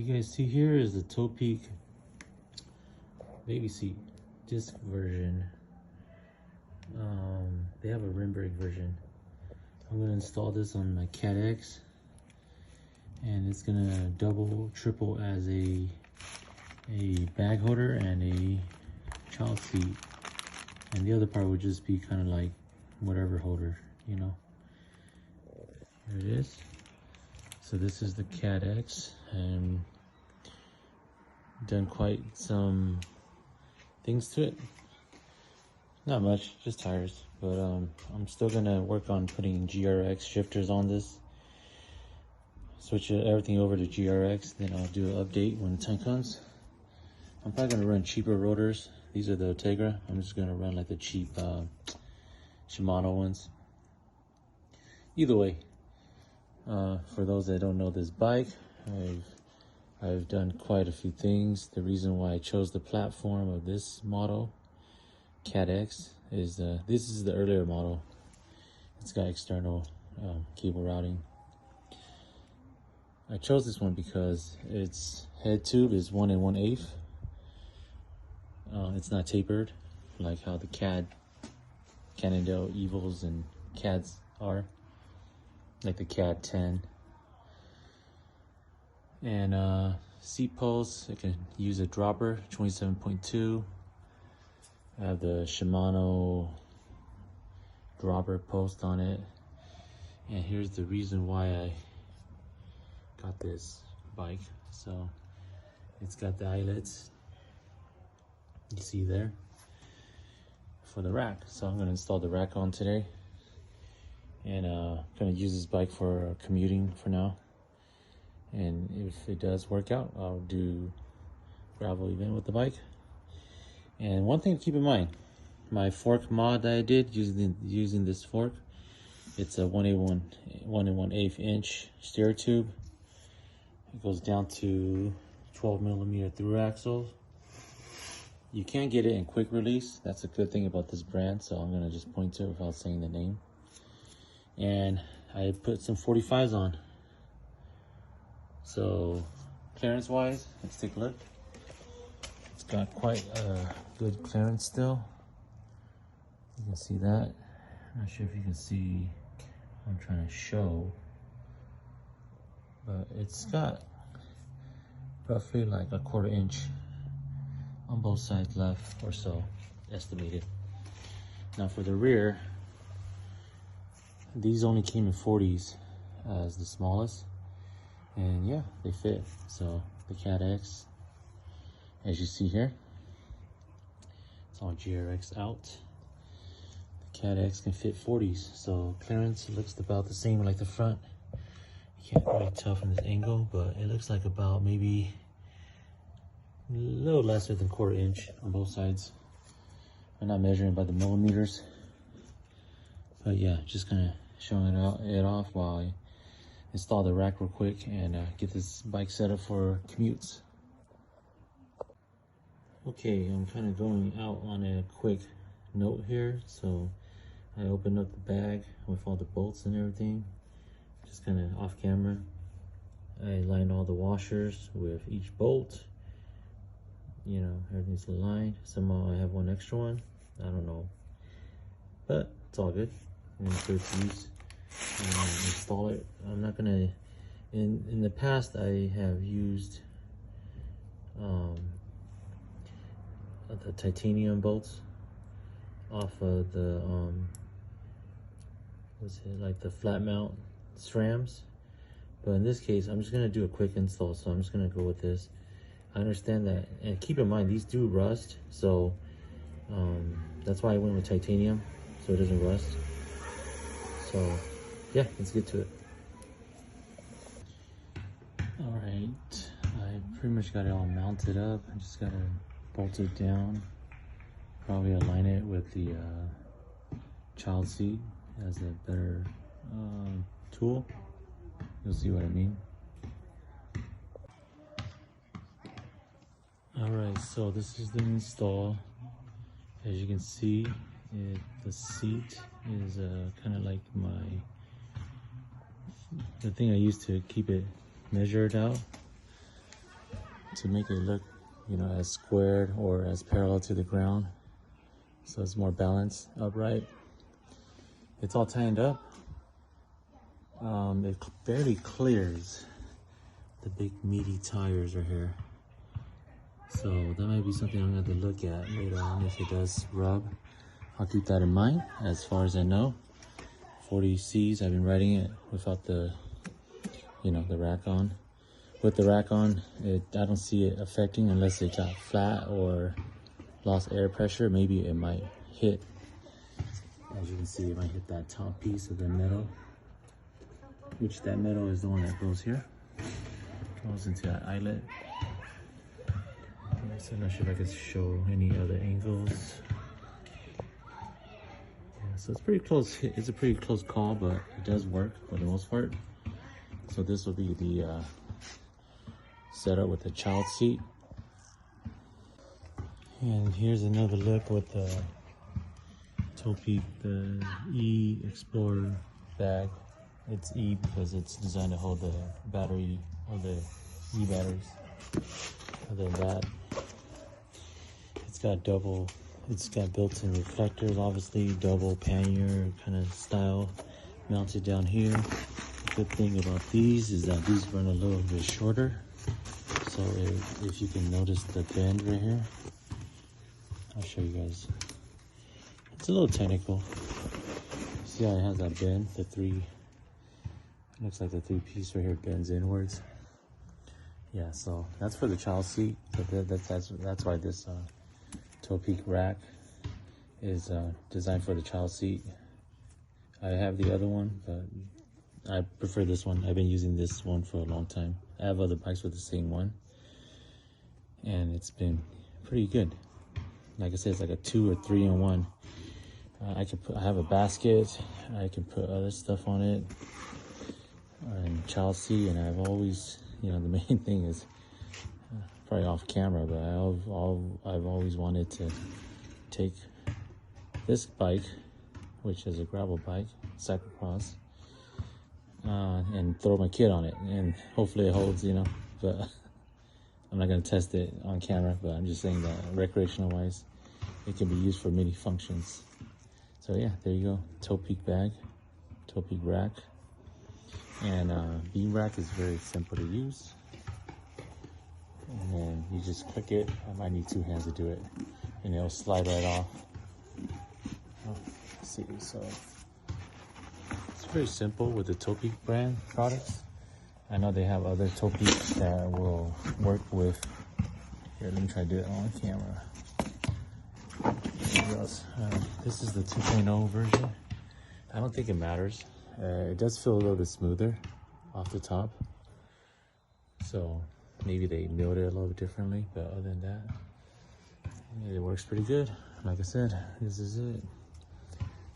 you guys see here is the Topeak baby seat disc version. They have a rim brake version. I'm gonna install this on my CAADX, and it's gonna double, triple as a bag holder and a child seat, and the other part would just be kind of like whatever holder, you know. Here it is. So this is the CAADX, and done quite some things to it. Not much, just tires, but I'm still gonna work on putting GRX shifters on this. Switch everything over to GRX, then I'll do an update when the time comes. I'm probably gonna run cheaper rotors. These are the Tegra. I'm just gonna run like the cheap Shimano ones. Either way, for those that don't know this bike, I've done quite a few things. The reason why I chose the platform of this model, CAADX, is this is the earlier model. It's got external cable routing. I chose this one because its head tube is 1 1/8. It's not tapered like how the Cannondale Evils and CADs are, like the CAD 10. And seat posts, it can use a dropper, 27.2. I have the Shimano dropper post on it. And here's the reason why I got this bike. So it's got the eyelets, you see there, for the rack. So I'm gonna install the rack on today, and gonna use this bike for commuting for now. And if it does work out, I'll do gravel event with the bike. And one thing to keep in mind, my fork mod that I did using this fork, it's a 1 1/8 inch steer tube. It goes down to 12mm through axle. You can't get it in quick release. That's a good thing about this brand, so I'm gonna just point to it without saying the name. And I put some 45s on. So clearance wise, let's take a look. It's got quite a good clearance still. You can see that. I'm not sure if you can see what I'm trying to show, but it's got roughly like a 1/4 inch on both sides left or so, estimated. Now for the rear, these only came in 40s as the smallest, and yeah, they fit. So the CAADX, as you see here, it's all GRX out. The CAADX can fit 40s, so clearance looks about the same like the front. You can't really tell from this angle, but it looks like about maybe a little lesser than 1/4 inch on both sides. I'm not measuring by the millimeters, but yeah, just kind of showing it off while I install the rack real quick and get this bike set up for commutes. Okay, I'm kind of going out on a quick note here. So I opened up the bag with all the bolts and everything, just kind of off camera. I lined all the washers with each bolt. You know, everything's aligned. Somehow I have one extra one, I don't know, but it's all good. I'm gonna put it to use and install it. I'm not gonna, in the past I have used the titanium bolts off of the what's it, like the flat mount SRAMs, but in this case I'm just gonna do a quick install, so I'm just gonna go with this. I understand that, and keep in mind these do rust, so that's why I went with titanium, so it doesn't rust. So yeah, let's get to it. All right, I pretty much got it all mounted up. I just gotta bolt it down, probably align it with the child seat as a better tool. You'll see what I mean. All right, so this is the install. As you can see, the seat is kind of like the thing I used to keep it measured out. to make it look, you know, as squared or as parallel to the ground, so it's more balanced, upright. It's all tightened up. It barely clears the big meaty tires right here, so that might be something I'm going to have to look at later on if it does rub. I'll keep that in mind. As far as I know, 40Cs, I've been riding it without the, you know, the rack on. With the rack on, I don't see it affecting unless it got flat or lost air pressure. Maybe it might hit, as you can see, it might hit that top piece of the metal, which that metal is the one that goes here, goes into that eyelet. So I'm not sure if I could show any other angles. Yeah, so it's pretty close. It's a pretty close call, but it does work for the most part. So this will be the setup with the child seat. And here's another look with the Topeak, the E Explorer bag. It's E because it's designed to hold the battery or the E batteries. Other than that, it's got built-in reflectors, obviously, double pannier kind of style mounted down here. The good thing about these is that these run a little bit shorter. So if you can notice the bend right here, I'll show you guys. It's a little technical. See how it has that bend? Looks like the 3-piece right here bends inwards. Yeah, so that's for the child seat. So that's why this Topeak rack is designed for the child seat. I have the other one, but I prefer this one. I've been using this one for a long time. I have other bikes with the same one, and it's been pretty good. Like I said, it's like a 2 or 3-in-1. I have a basket. I can put other stuff on it, and child seat. And I've always, you know, the main thing is probably off camera, but I've always wanted to take this bike, which is a gravel bike, cyclocross, and throw my kid on it, and hopefully it holds, you know. But I'm not gonna test it on camera, but I'm just saying that recreational wise, it can be used for many functions. So yeah, there you go, Topeak bag, Topeak rack, and beam rack is very simple to use. And then you just click it. I might need 2 hands to do it, and it'll slide right off. Let's see, so it's very simple with the Topeak brand products. I know they have other Topeaks that will work with. Here, let me try to do it on camera. This is the 2.0 version. I don't think it matters. It does feel a little bit smoother off the top, so maybe they milled it a little bit differently, but other than that, it works pretty good. Like I said, this is it.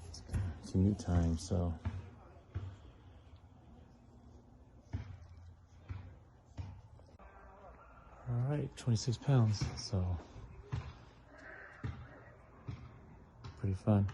It's commute time, so all right, 26 pounds, so pretty fun.